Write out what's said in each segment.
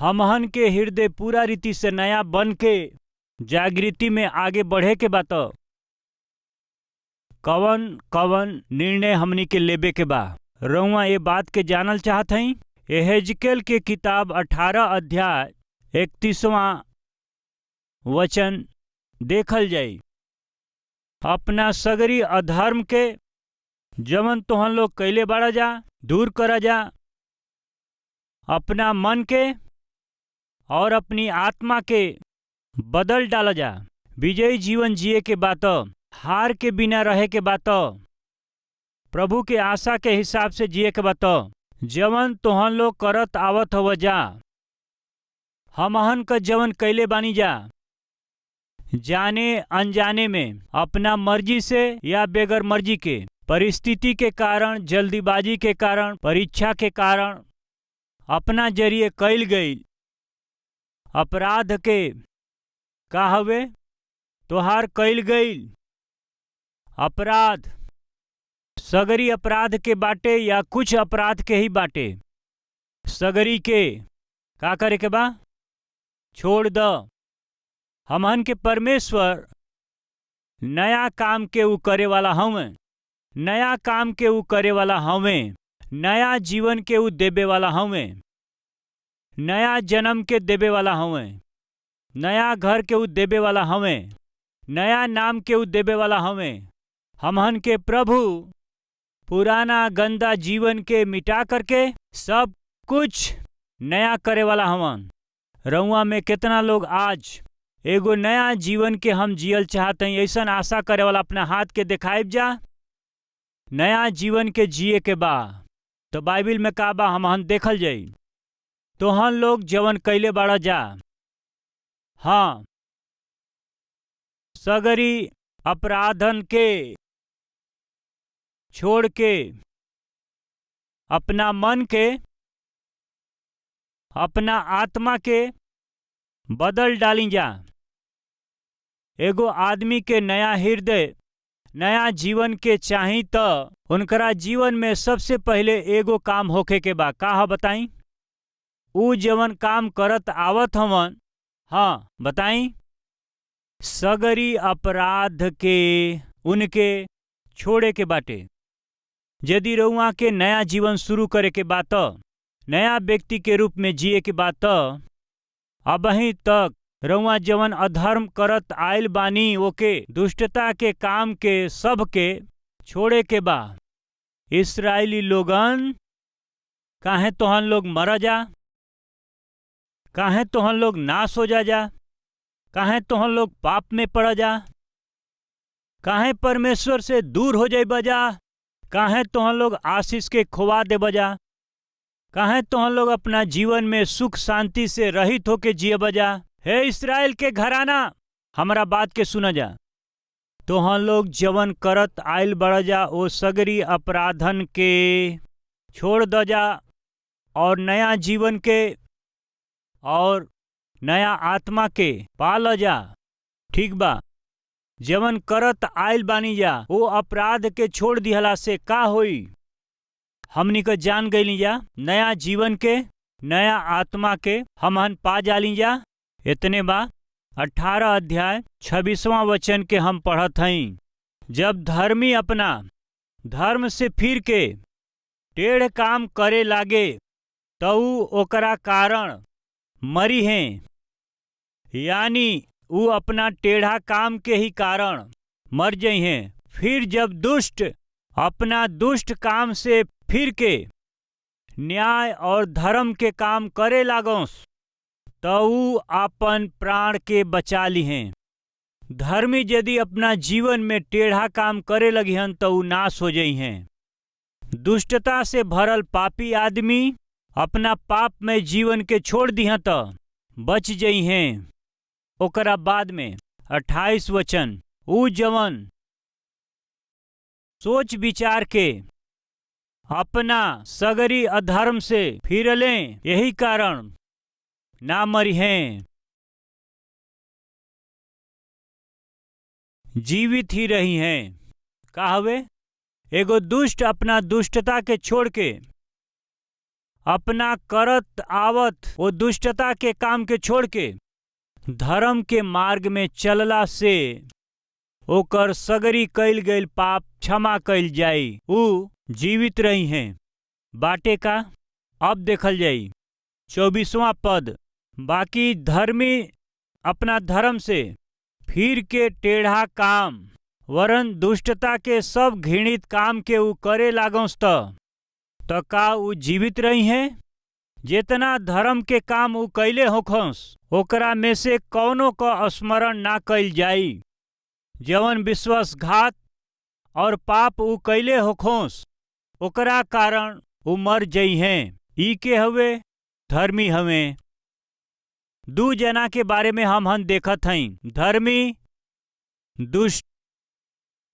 हमहन के हृदय पूरा रीति से नया बन के जागृति में आगे बढ़े के बात कवन कवन निर्णय हमनी के लेबे के बा। रउआ ये बात के जानल चाहत हई। यहेजकेल के किताब 18 अध्याय 31वां वचन देखल जाई। अपना सगरी अधर्म के जवन तोहन लोग कैले बाड़ा जा दूर करा जा, अपना मन के और अपनी आत्मा के बदल डाला जा। विजयी जीवन जिए के बात, हार के बिना रहे के बात, प्रभु के आशा के हिसाब से जिए के बात जवन तोहन लोग करत आवत हव जा। हमहन का जवन कैले बानी जा, जाने अनजाने में, अपना मर्जी से या बेगर मर्जी के, परिस्थिति के कारण, जल्दीबाजी के कारण, परीक्षा के कारण, अपना जरिए कैल गई अपराध के का हवे तोहार कैल गई अपराध सगरी अपराध के बाटे या कुछ अपराध के ही बाटे। सगरी के का करे के बा छोड़ द। हमहन के परमेश्वर नया काम के ऊ करे वाला हवें, नया काम के ऊ करे वाला हवें, नया जीवन के ऊ देबे वाला हवें, नया जन्म के देबे वाला हवें, नया घर के ऊ देबे वाला हवें, नया नाम के ऊ देबे वाला हवें। हमहन के प्रभु पुराना गंदा जीवन के मिटा करके सब कुछ नया करे वाला हवन। रउआ में कितना लोग आज एगो नया जीवन के हम जियल चाहते हैं, ऐसा आशा करे वाला अपना हाथ के दिखाइब जा। नया जीवन के जिए के बा तो बाइबिल में का बा हमहन देखल जाई। तोहन लोग जवन कैले बाड़ा जा, हाँ, सगरी अपराधन के छोड़ के अपना मन के, अपना आत्मा के बदल डाली जा। एगो आदमी के नया हृदय, नया जीवन के चाही तो उनकरा जीवन में सबसे पहले एगो काम होखे के बा। का ह बताई? ऊ जवन काम करत आवत हवन, हाँ बताई, सगरी अपराध के उनके छोड़े के बाटे। यदि रउआ के नया जीवन शुरू करे के बात, नया व्यक्ति के रूप में जिए के बात, अबही तक रउआ जवन अधर्म करत आयल बानी ओके, दुष्टता के काम के सब के छोड़े के बा। इस्राएली लोगन, काहे तोहन लोग मर जा, काहे तोहन लोग नाश हो जा, काहे तोहन लोग पाप में पड़ जा, काहे परमेश्वर से दूर हो जाए बजा, काहे तोहन लोग आशीष के खोवा दे बजा, काहे तोहन लोग अपना जीवन में सुख शांति से रहित होके जिए बजा। हे इस्राएल के घराना, हमरा बात के सुना जा। तोहन लोग जवन करत आयल बड़ जा ओ सगरी अपराधन के छोड़ द जा और नया जीवन के और नया आत्मा के पाल जा। ठीक बा, जवन करत आयल बानी जा वो अपराध के छोड़ दिहला से का होई? हमनी का जान गईली जा नया जीवन के, नया आत्मा के हमहन पा जाली जा। इतने बा 18 अध्याय 26वां वचन के हम पढ़त हई। जब धर्मी अपना धर्म से फिर के टेढ़ काम करे लागे तो ओकरा कारण मरी हैं, यानी ऊ अपना टेढ़ा काम के ही कारण मर जाई हैं। फिर जब दुष्ट अपना दुष्ट काम से फिर के न्याय और धर्म के काम करे लागोस तो ऊ अपन प्राण के बचा ली हैं। धर्मी यदि अपना जीवन में टेढ़ा काम करे लगी हन तो ऊ नाश हो जाई हैं। दुष्टता से भरल पापी आदमी अपना पाप में जीवन के छोड़ दिया तो बच जाई हैं। ओकरा बाद में 28 वचन, ऊ जवन सोच विचार के अपना सगरी अधर्म से फिरले यही कारण ना मरी हैं, जीवित ही रही हैं। का हवे? एगो दुष्ट अपना दुष्टता के छोड़ के अपना करत आवत वो दुष्टता के काम के छोड़ के धर्म के मार्ग में चलला से ओकर सगरी कईल गईल पाप क्षमा कईल जाई, ऊ जीवित रही हैं। बाटे का अब देखल जाई 24वां पद। बाकी धर्मी अपना धर्म से फिर के टेढ़ा काम वरन दुष्टता के सब घृणित काम के ऊ करे लागोस त का ऊ जीवित रही हैं? जेतना धर्म के काम ऊ कैले होखस ओकरा में से कौनो का स्मरण ना कईल जाई। जवन विश्वासघात और पाप ऊ कैले होखोस ओकरा कारण ऊ मर जई हैं। ई के हवे? धर्मी हवे। दू जना के बारे में हम देखत हई, धर्मी दुष्ट।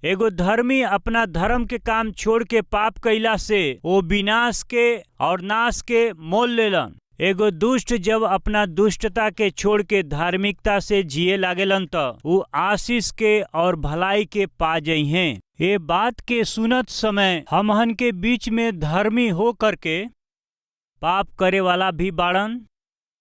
एगो धर्मी अपना धर्म के काम छोड़ के पाप कैला से वो विनाश के और नाश के मोल लेलन। एगो दुष्ट जब अपना दुष्टता के छोड़ के धार्मिकता से जिए लागेलन त वो आशीष के और भलाई के पा जई हैं। ये बात के सुनत समय हमहन के बीच में धर्मी हो करके पाप करे वाला भी बाड़न,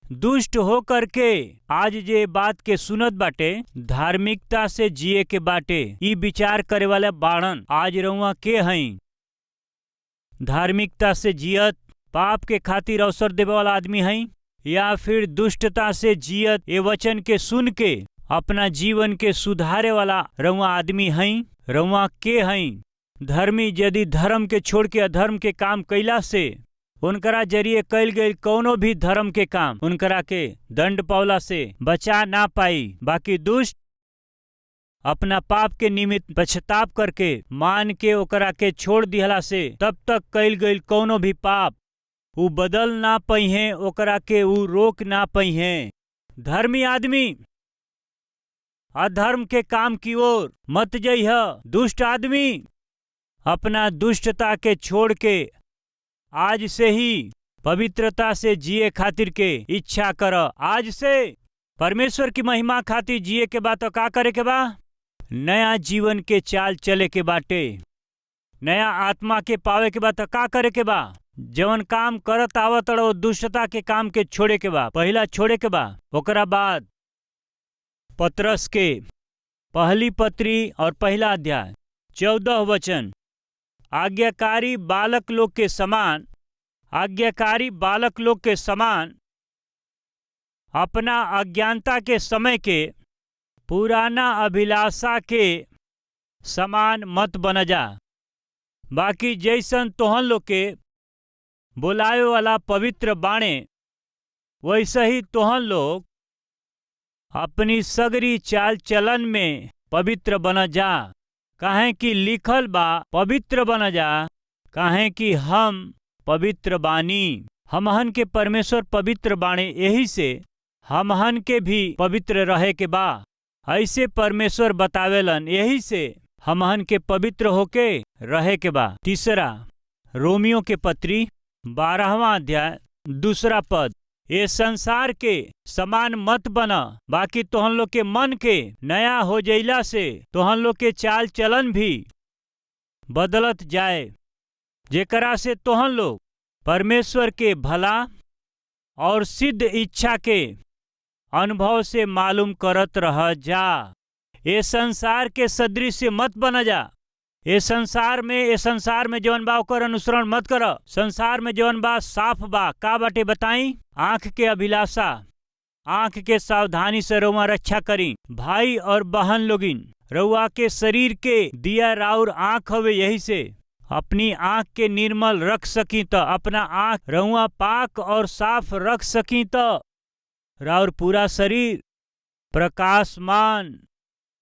दुष्ट हो करके आज जे बात के सुनत बाटे धार्मिकता से जिए के बाटे ई विचार करे वाले बाड़न। आज रउआ के हई? धार्मिकता से जियत पाप के खातिर अवसर देवे वाला आदमी हई, या फिर दुष्टता से जियत ये वचन के सुन के अपना जीवन के सुधारे वाला रउआ आदमी हई? रउआ के हई? धर्मी यदि धर्म के छोड़ के अधर्म के काम कैला से उनकरा जरिए कैल गई कौनो भी धर्म के काम उनकरा के दंड पावला से बचा ना पाई। बाकी दुष्ट अपना पाप के निमित्त पश्चाताप करके मान के ओकरा के छोड़ दिहला से तब तक कैल गई कौनो भी पाप ऊ बदल ना पई हैं, ओकरा के ऊ रोक ना पई हैं। धर्मी आदमी अधर्म के काम की ओर मत जइह। दुष्ट आदमी अपना दुष्टता के छोड़ के आज से ही पवित्रता से जिए खातिर के इच्छा कर। आज से परमेश्वर की महिमा खातिर जिए के बा तो का करे के बा? नया जीवन के चाल चले के बाटे। नया आत्मा के पावे के बा तो का करे के बा? जवन काम करत आवत वो दुष्टता के काम के छोड़े के बा, पहला छोड़े के बा। ओकरा बाद पतरस के पहली पत्री और पहला अध्याय 14 वचन। आज्ञाकारी बालक लोग के समान अपना अज्ञानता के समय के पुराना अभिलाषा के समान मत बन जा। बाकी जैसन तोहन लोग के बुलावे वाला पवित्र बाणे वैसे ही तोहन लोग अपनी सगरी चाल चलन में पवित्र बन जा। काहे कि लिखल बा पवित्र बन जा, काहे कि हम पवित्र बानी। हमहन के परमेश्वर पवित्र बाणे, यही से हमहन के भी पवित्र रहे के बा। ऐसे परमेश्वर बतावेलन, यही से हमहन के पवित्र होके रहे के बा। तीसरा रोमियो के पत्री 12वां अध्याय 2 पद। ये संसार के समान मत बना, बाकी तोहन लोग के मन के नया हो जइला से तोहन लोग के चाल चलन भी बदलत जाए, जेकरा से तोहन लोग परमेश्वर के भला और सिद्ध इच्छा के अनुभव से मालूम करत रह जा। ये संसार के सदृश मत बन जा। ये संसार में जवन बा ओकर अनुसरण मत कर। संसार में जवन बा साफ बा, का बाटे बताई? आंख के अभिलाषा, आंख के सावधानी से रउआ रक्षा करी। भाई और बहन लोगिन, रउआ के शरीर के दिया राउर आंख हवे, यही से अपनी आंख के निर्मल रख सकी तो अपना आंख रउआ पाक और साफ रख सकी तो राउर पूरा शरीर प्रकाशमान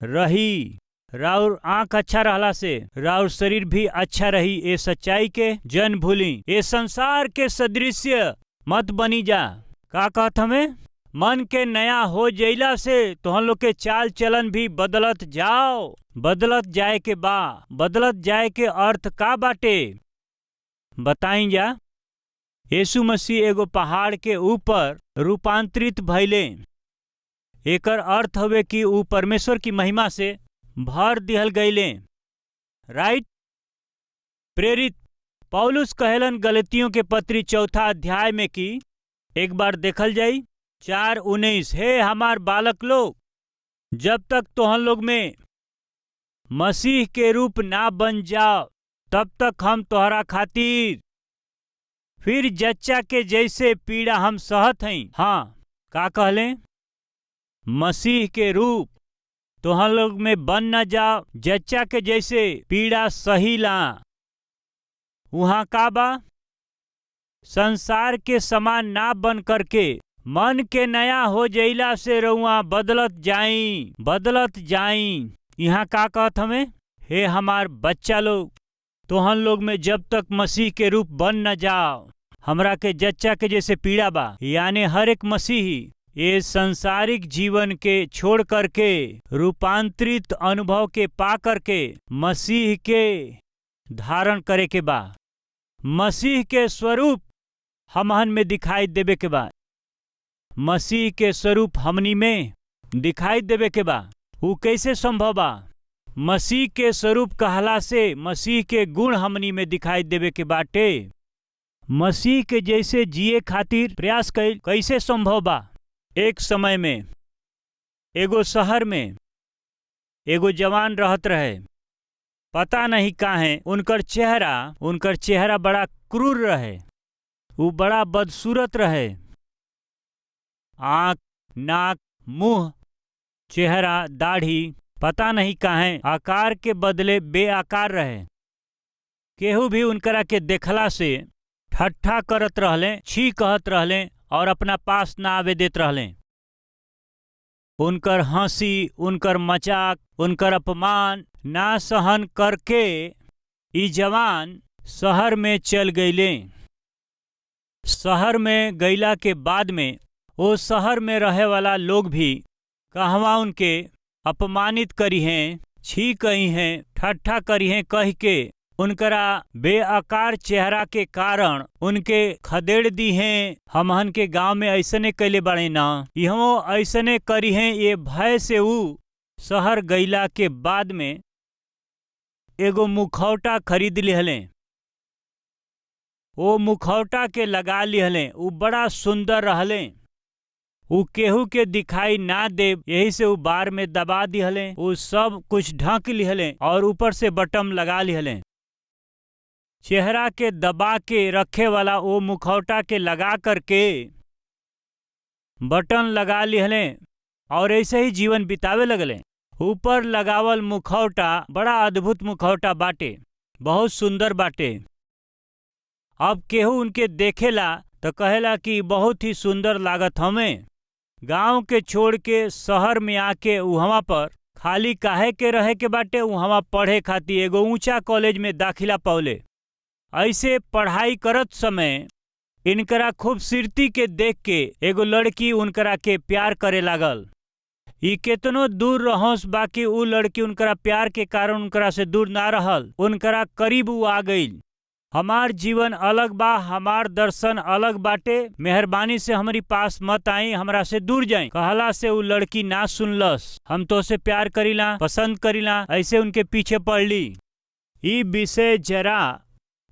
रही। राउर आंख अच्छा रहला से राउर शरीर भी अच्छा रही। ये सच्चाई के जन भूली। ये संसार के सदृश्य मत बनी जा। का कहत हमें? मन के नया हो जइला से तोहन लोग के चाल चलन भी बदलत जाओ। बदलत जाए के बा। बदलत जाए के अर्थ का बाटे बताई जा। यीशु मसीह एगो पहाड़ के ऊपर रूपांतरित भइले। एकर अर्थ हवे कि ऊ परमेश्वर की महिमा से भर दिहल गईले। राइट? प्रेरित पौलुस कहेलन गलतियों के पत्री 4 अध्याय में कि एक बार देखल जाई 4:19, हे हमार बालक लोग, जब तक तोहन लोग में मसीह के रूप ना बन जाओ तब तक हम तोहरा खातिर फिर जच्चा के जैसे पीड़ा हम सहत हई। हाँ, का कहले? मसीह के रूप तोहन लोग में बन न जाओ, जच्चा के जैसे पीड़ा सहीला। वहाँ का बा? संसार के समान ना बन करके मन के नया हो जइला से रउआ बदलत जाई। यहाँ का कहत हमें? हे हमार बच्चा लोग, तोहन लोग में जब तक मसीह के रूप बन न जाओ, हमरा के जच्चा के जैसे पीड़ा बा। यानी हर एक मसीही ये संसारिक जीवन के छोड़ करके रूपांतरित अनुभव के पा करके मसीह के धारण करे के बा। मसीह के स्वरूप हमहन में दिखाई देवे के बा। मसीह के स्वरूप हमनी में दिखाई देवे के बा। वो कैसे संभव बा? मसीह के स्वरूप कहला से मसीह के गुण हमनी में दिखाई देवे के बाटे। मसीह के जैसे जिए खातिर प्रयास कैसे संभव बा? एक समय में एगो शहर में एगो जवान रहत रहे। पता नहीं काहे उनकर चेहरा बड़ा क्रूर रहे। वो बड़ा बदसूरत रहे। आँख, नाक, मुंह, चेहरा, दाढ़ी पता नहीं काहे आकार के बदले बेआकार रहे। केहू भी उनकरा के देखला से ठट्ठा करत रहले, छी कहत रहले और अपना पास ना आवे देत रहले। उनकर हंसी, उनकर मजाक, उनकर अपमान ना सहन करके ई जवान शहर में चल गईले। शहर में गईला के बाद में वो शहर में रहे वाला लोग भी कहवा उनके अपमानित करी हैं, छी कही हैं, ठट्ठा करी हैं कह के उनकरा बेआकार चेहरा के कारण उनके खदेड़ दी हैं। हमहन के गांव में ऐसने कैले बड़े ना, इहो ऐसने करी हैं। ये भय से ऊ शहर गईला के बाद में एगो मुखौटा खरीद लिहले। वो मुखौटा के लगा लिहले। ऊ बड़ा सुंदर रहले। ऊ केहू के दिखाई ना दे, यही से ऊ बार में दबा दिहले। ऊ सब कुछ ढक लिहले और ऊपर से बटन लगा लिहले। चेहरा के दबा के रखे वाला वो मुखौटा के लगा करके बटन लगा लिहले और ऐसे ही जीवन बितावे लगले। ऊपर लगावल मुखौटा बड़ा अद्भुत मुखौटा बाटे, बहुत सुंदर बाटे। अब केहू उनके देखेला तो कहेला कि बहुत ही सुंदर लागत हमें। गांव के छोड़ के शहर में आके उहवा पर खाली काहे के रहे के बाटे? उहवा पढ़े खातिर एगो ऊंचा कॉलेज में दाखिला पौले। ऐसे पढ़ाई करत समय इनकरा खूबसूरती के देख के एगो लड़की उनकरा के प्यार करे लागल। ई केतनो दूर रहोस, बाकी ऊ लड़की उनकरा प्यार के कारण उनकरा से दूर ना रहल, उनकरा करीब ऊ आ गईल। हमार जीवन अलग बा, हमार दर्शन अलग बाटे, मेहरबानी से हमारी पास मत आई, हमरा से दूर जाई। कहला से ऊ लड़की ना सुनलस। हम तो से प्यार करीला, पसंद करीला, ऐसे उनके पीछे पड़ली। ई विषय जरा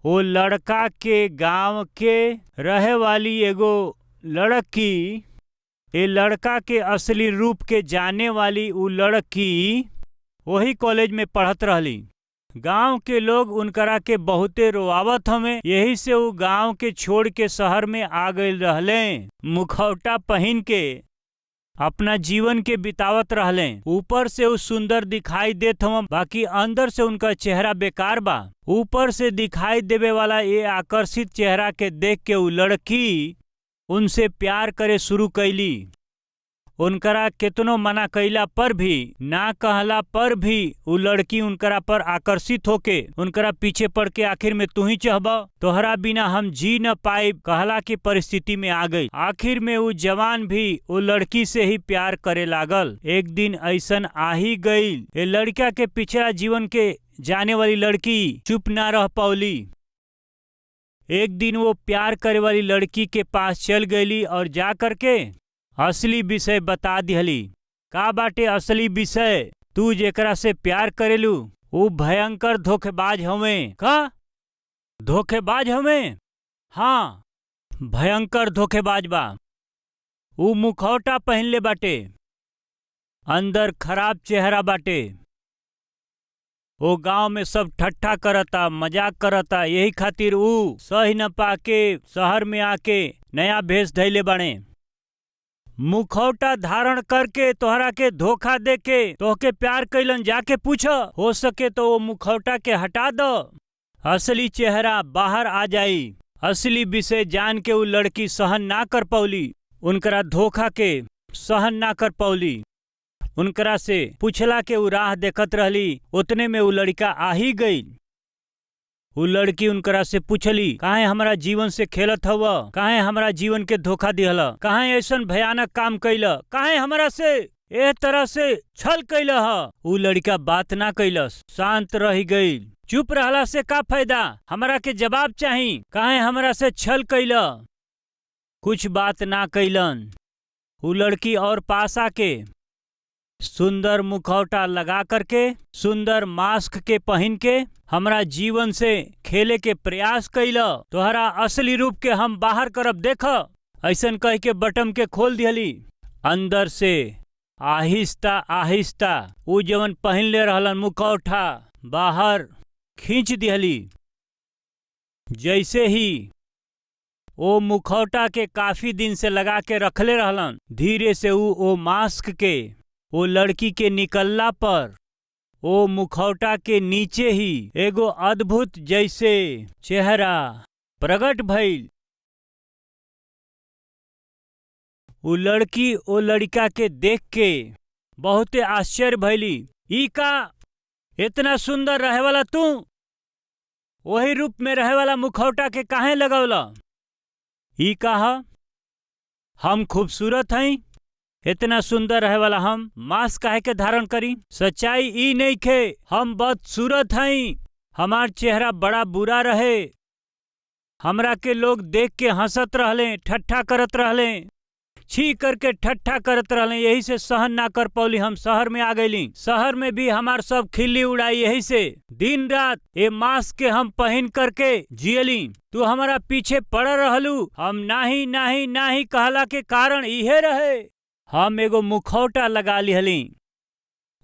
वो लड़का के गांव के रहे वाली एगो लड़की, ये लड़का के असली रूप के जाने वाली ऊ लड़की वही कॉलेज में पढ़त रहली। गांव के लोग उनकरा के बहुते रोआवत हमें, यही से ऊ गांव के छोड़ के शहर में आ गए रहले। मुखौटा पहन के अपना जीवन के बितावत रहले। ऊपर से वो सुंदर दिखाई देत हवन, बाकी अंदर से उनका चेहरा बेकार बा। ऊपर से दिखाई देवे वाला ये आकर्षित चेहरा के देख के वो लड़की उनसे प्यार करे शुरू कैली। उनकरा केतनो मना कैला पर भी, ना कहला पर भी वो लड़की उनकरा पर आकर्षित होके उनकरा पीछे पड़ के आखिर में तू ही चाहबा, तोहरा बिना हम जी न पाए कहला की परिस्थिति में आ गई। आखिर में वो जवान भी वो लड़की से ही प्यार करे लागल। एक दिन ऐसन आ ही गई, ये लड़का के पिछड़ा जीवन के जाने वाली लड़की चुप ना रह पौली। एक दिन वो प्यार करे वाली लड़की के पास चल गईली और जा करके असली विषय बता दिहली। का बाटे असली विषय? तू जेकरा से प्यार करेलू वो भयंकर धोखेबाज हवे। का धोखेबाज हमें। हाँ, भयंकर धोखेबाज बा। ऊ मुखौटा पहनले बाटे, अंदर खराब चेहरा बाटे। ओ गांव में सब ठट्ठा करता, मजाक करता, यही खातिर ऊ सही न पाके शहर में आके नया भेष धैले बाणे। मुखौटा धारण करके तोहरा के धोखा देके तोहके प्यार कैलन, जाके पूछ, हो सके तो वो मुखौटा के हटा दो, असली चेहरा बाहर आ जाई। असली विषय जान के ऊ लड़की सहन ना कर पौली, उनकरा धोखा के सहन ना कर पौली। उनकरा से पूछला के ऊ राह देखत रहली, उतने में ऊ लड़का आ ही गई। ऊ लड़की उनकरा से पूछली, काहे हमारा जीवन से खेलत हव, काहे हमारा जीवन के धोखा दिहल, काहे ऐसन भयानक काम कैल, काहे हमारा से ए तरह से छल कैल ह। ऊ लड़का बात ना कैलस, शांत रह गई। चुप रहला से का फायदा, हमरा के जवाब चाही, काहे हमरा से छल कैल। कुछ बात ना कैलन। ऊ लड़की और पास आके सुंदर मुखौटा लगा करके, सुंदर मास्क के पहन के हमरा जीवन से खेले के प्रयास कैल। तोहरा असली रूप के हम बाहर करब, देख, ऐसन कह के बटम के खोल दिहली। अंदर से आहिस्ता आहिस्ता ऊ जवन पहनले रहलन मुखौटा बाहर खींच दिहली। जैसे ही ओ मुखौटा के काफी दिन से लगा के रखले रहलन, धीरे से ऊ ओ मास्क के ओ लड़की के निकलला पर ओ मुखौटा के नीचे ही एगो अद्भुत जैसे चेहरा प्रकट भइल। ऊ लड़की ओ लड़का के देख के बहुते आश्चर्य भइली। ई का, इतना सुंदर रहे वाला तू वही रूप में रहे वाला मुखौटा के काहे लगौला? ई कहा हम खूबसूरत हई, इतना सुंदर रहे वाला हम मास्क काहे के धारण करी? सच्चाई ई नहीं खे, हम बदसूरत हई, हमार चेहरा बड़ा बुरा रहे, हमरा के लोग देख के हंसत रहले, ठट्ठा करत रहले, छी करके ठट्ठा करत रहले। यही से सहन ना कर पौली, हम शहर में आ गईली। शहर में भी हमार सब खिल्ली उड़ाई, यही से दिन रात ये मास्क के हम पहन करके जियली। तू हमारा पीछे पड़ रहलू, हम नाही नाही नाही कहला के कारण इहे रहे, हम एगो मुखौटा लगा लिहली।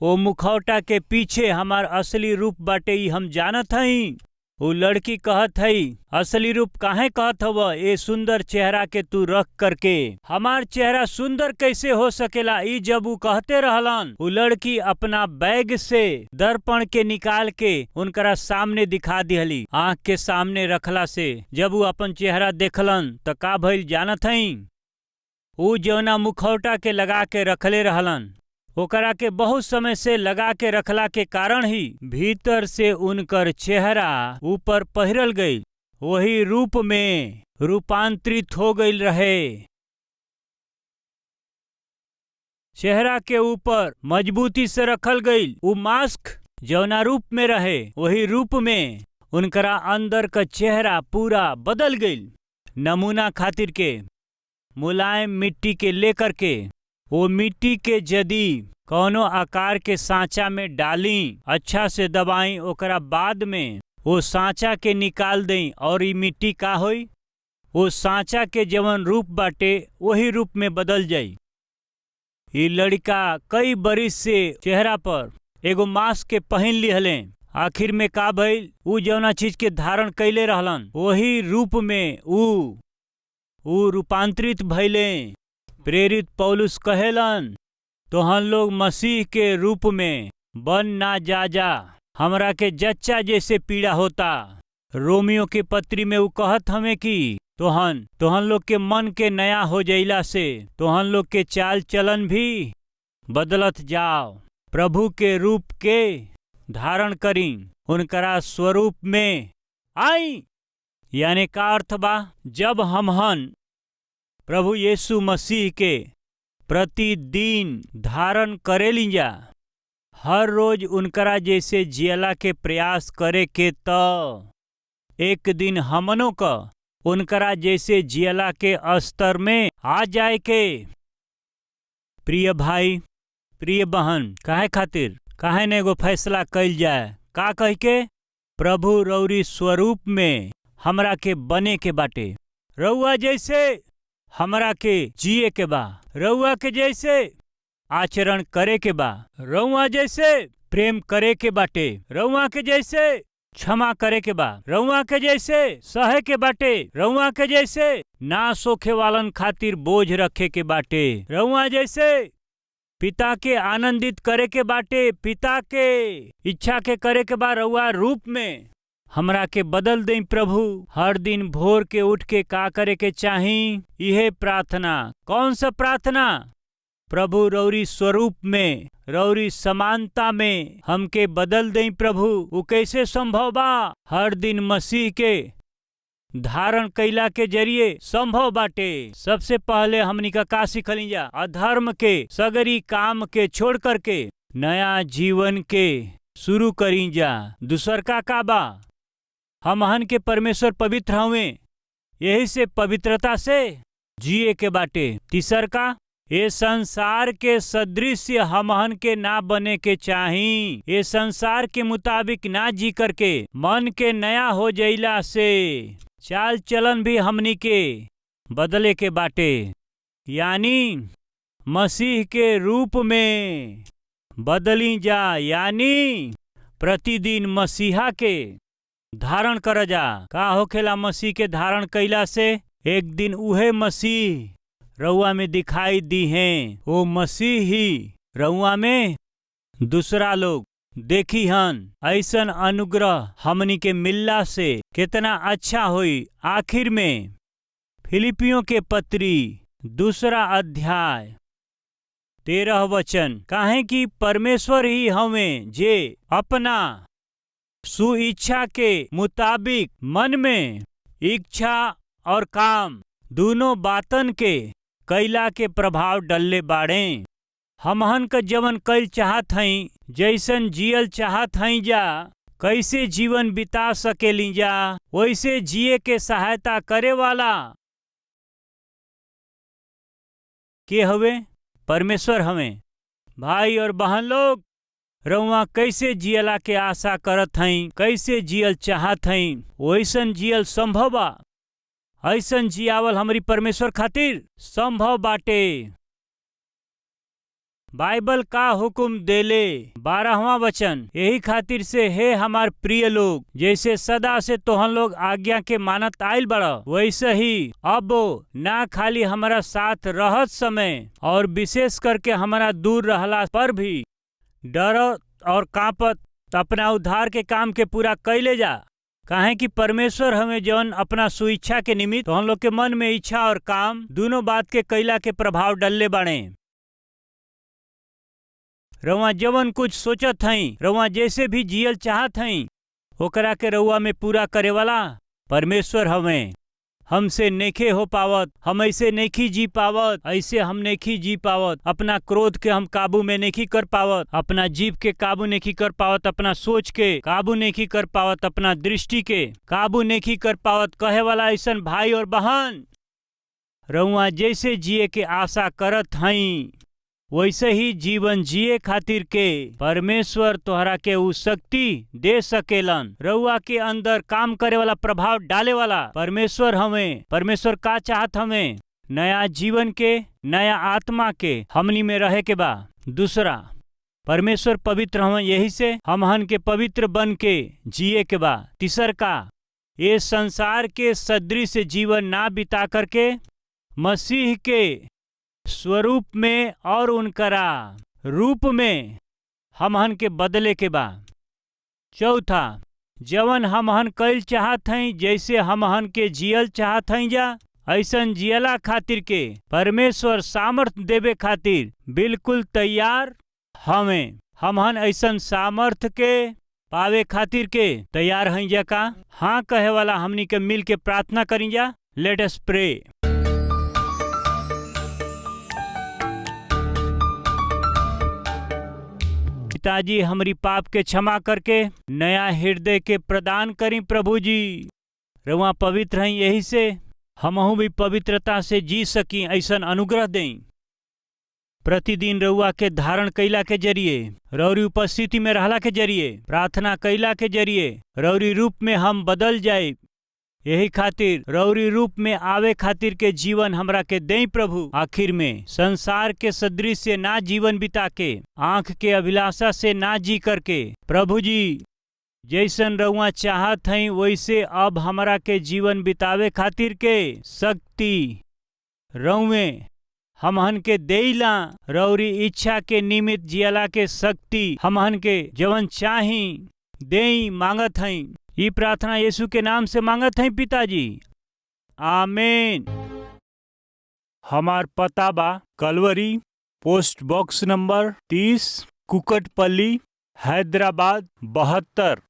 ओ मुखौटा के पीछे हमार असली रूप बाटे, ई हम जानत हई। वो लड़की कहत हई, असली रूप काहे कहत हव? ए सुंदर चेहरा के तू रख करके हमार चेहरा सुंदर कैसे हो सकेला? ई जब वो कहते रहलन, वो लड़की अपना बैग से दर्पण के निकाल के उनकरा सामने दिखा दिहली। आंख के सामने रखला से जब वो अपन चेहरा देखलन त का भइल जानत हई? ऊ जौना मुखौटा के लगा के रखले रहलन, ओकरा के बहुत समय से लगा के रखला के कारण ही भीतर से उनकर चेहरा ऊपर पहिरल गई, वही रूप में रूपांतरित हो गई रहे। चेहरा के ऊपर मजबूती से रखल गई ऊ मास्क जौना रूप में रहे, वही रूप में उनकरा अंदर का चेहरा पूरा बदल गई। नमूना खातिर के मुलायम मिट्टी के लेकर के वो मिट्टी के यदि कौनो आकार के सांचा में डाली, अच्छा से दबाई, ओकरा बाद में वो सांचा के निकाल दें और ये मिट्टी का होई? वो सांचा के जवन रूप बाटे वही रूप में बदल जाई। ये लड़का कई बरिस से चेहरा पर एगो मास्क के पहन लिहले, आखिर में का भइल? ऊ जौना चीज के धारण कैले रहलन वही रूप में ऊ रूपांतरित भइले। प्रेरित पौलुस कहेलन, तोहन लोग मसीह के रूप में बन ना जा, हमरा के जच्चा जैसे पीड़ा होता। रोमियो के पत्री में ऊ कहत हमें कि तोहन लोग के मन के नया हो जइला से तोहन लोग के चाल चलन भी बदलत जाओ, प्रभु के रूप के धारण करी, उनकरा स्वरूप में आई। यानी का अर्थ बा? जब हमहन प्रभु यीशु मसीह के प्रतिदिन धारण करेली जा, हर रोज उनकरा जैसे जियला के प्रयास करे के, तो एक दिन हमनों का उनकरा जैसे जियला के स्तर में आ जाए के। प्रिय भाई, प्रिय बहन, काहे खातिर काहे ने एगो फैसला कइल जाए? का कह के? प्रभु रौरी स्वरूप में हमरा के बने के बाटे। रउआ जैसे हमरा के जिए के बा, रउआ के जैसे आचरण करे के बा, रउआ जैसे प्रेम करे के बाटे, रउआ के जैसे क्षमा करे के बा, रउआ के जैसे सहे के बाटे, रउआ के जैसे ना सोखे वालन खातिर बोझ रखे के बाटे, रउआ जैसे पिता के आनंदित करे के बाटे, पिता के इच्छा के करे के बा रउआ रूप में। हमरा के बदल दें प्रभु। हर दिन भोर के उठ के का करे के चाही, यह प्रार्थना। कौन सा प्रार्थना? प्रभु रौरी स्वरूप में, रौरी समानता में हमके बदल दें प्रभु। वो कैसे संभव बा? हर दिन मसीह के धारण कैला के जरिए संभव बाटे। सबसे पहले हमनी का सीखली जा? अधर्म के सगरी काम के छोड़ करके नया जीवन के शुरू करी जा। दूसर का बा? हमहन के परमेश्वर पवित्र हवे, यही से पवित्रता से जिए के बाटे। तीसर का? ये संसार के सदृश्य हमहन के ना बने के चाही। ये संसार के मुताबिक ना जी करके मन के नया हो जाइला से चाल चलन भी हमनी के बदले के बाटे, यानी मसीह के रूप में बदली जा, यानी प्रतिदिन मसीहा के धारण कर जा। का होखेला मसीह के धारण कैला से? एक दिन उहे मसीह रउआ में दिखाई दी हैं। वो मसीह ही रउआ में दूसरा लोग देखी हन। ऐसन अनुग्रह हमनी के मिलला से कितना अच्छा होई। आखिर में फिलिपियों के पत्री 2 अध्याय 13 वचन, काहे कि परमेश्वर ही हमें जे अपना सुइच्छा के मुताबिक मन में इच्छा और काम दोनों बातन के कैला के प्रभाव डलले बाड़े। हमहन का जवन कैल चाहत हई, जैसन जियल चाहत हई जा, कैसे जीवन बिता सकेली जा, वैसे जिए के सहायता करे वाला के हवे? परमेश्वर हवे। भाई और बहन लोग, रउआ कैसे जियला के आशा करत हई, कैसे जियल चाहत हई, वैसन जियल संभव बा। ऐसन जियावल हमारी परमेश्वर खातिर संभव बाटे। बाइबल का हुक्म देले 12वां वचन, यही खातिर से हे हमार प्रिय लोग, जैसे सदा से तोहन लोग आज्ञा के मानत आइल बड़ा, वैसे ही अब ना खाली हमारा साथ रहत समय और विशेष करके हमारा दूर रहला पर भी डरत और कांपत अपना उद्धार के काम के पूरा कैले जा। काहे कि परमेश्वर हमें जौन अपना सुइच्छा के निमित्त तो हम लोग के मन में इच्छा और काम दोनों बात के कैला के प्रभाव डलले बाड़े। रउआ जवन कुछ सोचत हई, रउआ जैसे भी जियल चाहत हई, ओकरा के रउआ में पूरा करे वाला परमेश्वर हमें। हमसे नेखे हो पावत, हम ऐसे नेखी जी पावत, ऐसे हम नेखी जी पावत। अपना क्रोध के हम काबू में नेखी कर पावत, अपना जीभ के काबू नेखी कर पावत, अपना सोच के काबू नेखी कर पावत, अपना दृष्टि के काबू नेखी कर पावत। कहे वाला ऐसन भाई और बहन, रउआ जैसे जिए के आशा करत हई, वैसे ही जीवन जिए खातिर के परमेश्वर तोहरा के उ शक्ति दे सकेलन। रउआ के अंदर काम करे वाला, प्रभाव डाले वाला परमेश्वर हमें। परमेश्वर का चाहत हमें? नया जीवन के, नया आत्मा के हमनी में रहे के बा। दूसरा, परमेश्वर पवित्र हमें, यही से हमहन के पवित्र बन के जिए के बा। तीसर का, ये संसार के सदृश जीवन ना बिता करके मसीह के स्वरूप में और उनकरा रूप में हमहन के बदले के बा। चौथा, जवन हमहन कैल चाहत हई, जैसे हमहन के जियल चाहत हई जा, ऐसन जियला खातिर के परमेश्वर सामर्थ देवे खातिर बिल्कुल तैयार हमें। हमहन ऐसन सामर्थ के पावे खातिर के तैयार हई जा का? हाँ कहे वाला हमनी के मिल के प्रार्थना करी जा। Let us pray. पिताजी, हमारी पाप के क्षमा करके नया हृदय के प्रदान करी प्रभु जी। रउआ पवित्र हैं, यही से हमहू भी पवित्रता से जी सकी ऐसन अनुग्रह दें। प्रतिदिन रउआ के धारण कैला के जरिए, रौरी उपस्थिति में रहला के जरिए, प्रार्थना कैला के जरिए रौरी रूप में हम बदल जाए। यही खातिर रौरी रूप में आवे खातिर के जीवन हमरा के देई प्रभु। आखिर में संसार के सदृश से ना जीवन बिता के, आंख के अभिलाषा से ना जी करके, प्रभु जी जैसन रउआ चाहत हई वैसे अब हमरा के जीवन बितावे खातिर के शक्ति रउए हमहन के देइला। रौरी इच्छा के निमित्त जियला के शक्ति हमहन के जवन चाही देई मांगत हई। ये प्रार्थना यीशु के नाम से मांगत हई पिताजी, आमीन। हमार पता बा Calvary, post box number 30, Kukatpally, Hyderabad 72।